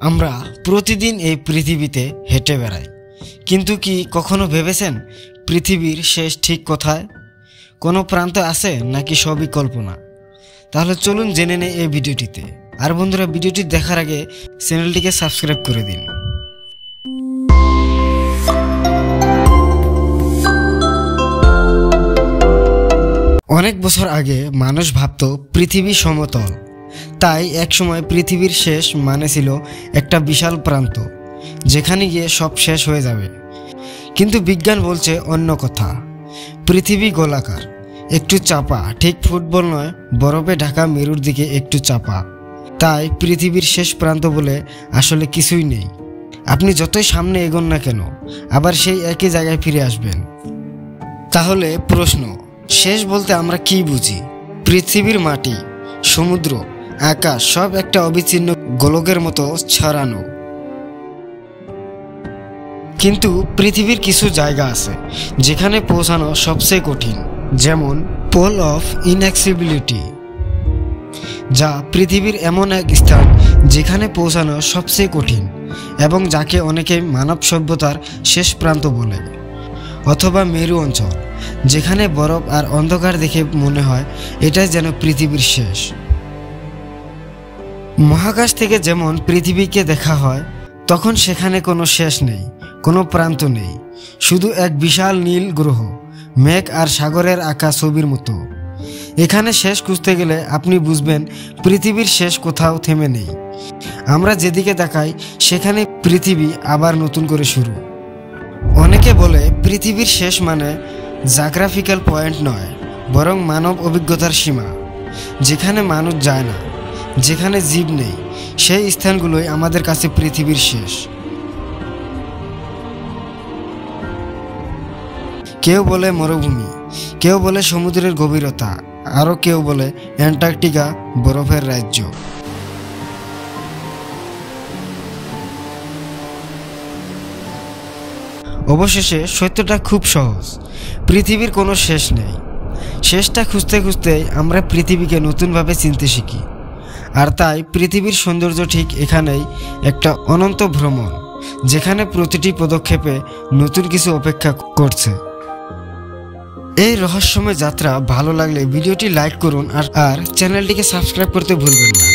আমরা প্রতিদিন এই পৃথিবীতে হেঁটে বেড়াই, কিন্তু কি কখনো ভেবেছেন পৃথিবীর শেষ ঠিক কোথায়? কোনো প্রান্ত আছে নাকি সবই কল্পনা? তাহলে চলুন জেনে নেই এই ভিডিওটিতে। আর বন্ধুরা, ভিডিওটি দেখার আগে চ্যানেলটিকে সাবস্ক্রাইব করে দিন। অনেক বছর আগে মানুষ ভাবত পৃথিবী সমতল, তাই একসময় পৃথিবীর শেষ মানে ছিল একটা বিশাল প্রান্ত, যেখানে গিয়ে সব শেষ হয়ে যাবে। কিন্তু বিজ্ঞান বলছে অন্য কথা। পৃথিবী গোলাকার, একটু চাপা, ঠিক ফুটবল নয়, বরফে ঢাকা মেরুর দিকে একটু চাপা। তাই পৃথিবীর শেষ প্রান্ত বলে আসলে কিছুই নেই। আপনি যতই সামনে এগোন না কেন, আবার সেই একই জায়গায় ফিরে আসবেন। তাহলে প্রশ্ন, শেষ বলতে আমরা কি বুঝি? পৃথিবীর মাটি, সমুদ্র, আকাশ সব একটা অবিচ্ছিন্ন গোলকের মতো ছড়ানো। কিন্তু পৃথিবীর কিছু জায়গা আছে যেখানে পৌঁছানো সবচেয়ে কঠিন, যেমন পোল অফ ইনঅ্যাক্সেসিবিলিটি, যা পৃথিবীর এমন এক স্থান যেখানে পৌঁছানো সবচেয়ে কঠিন এবং যাকে অনেকে মানব সভ্যতার শেষ প্রান্ত বলে। অথবা মেরু অঞ্চল, যেখানে বরফ আর অন্ধকার দেখে মনে হয় এটাই যেন পৃথিবীর শেষ। মহাকাশ থেকে যেমন পৃথিবীকে দেখা হয়, তখন সেখানে কোনো শেষ নেই, কোনো প্রান্ত নেই, শুধু এক বিশাল নীল গ্রহ, মেঘ আর সাগরের আঁকা ছবির মতো। এখানে শেষ খুঁজতে গেলে আপনি বুঝবেন পৃথিবীর শেষ কোথাও থেমে নেই। আমরা যেদিকে তাকাই সেখানে পৃথিবী আবার নতুন করে শুরু। অনেকে বলে পৃথিবীর শেষ মানে জিওগ্রাফিক্যাল পয়েন্ট নয়, বরং মানব অভিজ্ঞতার সীমা। যেখানে মানুষ যায় না, যেখানে জীব নেই, সেই স্থানগুলোই আমাদের কাছে পৃথিবীর শেষ। কেউ বলে মরুভূমি, কেউ বলে সমুদ্রের গভীরতা, আরও কেউ বলে অ্যান্টার্কটিকা, বরফের রাজ্য। অবশেষে সত্যটা খুব সহজ, পৃথিবীর কোনো শেষ নেই। শেষটা খুঁজতে খুঁজতেই আমরা পৃথিবীকে নতুনভাবে চিনতে শিখি। আর তাই পৃথিবীর সৌন্দর্য ঠিক এখানেই, একটা অনন্ত ভ্রমণ, যেখানে প্রতিটি পদক্ষেপে নতুন কিছু অপেক্ষা করছে। এই রহস্যময় যাত্রা ভালো লাগলে ভিডিওটি লাইক করুন আর চ্যানেলটিকে সাবস্ক্রাইব করতে ভুলবেন না।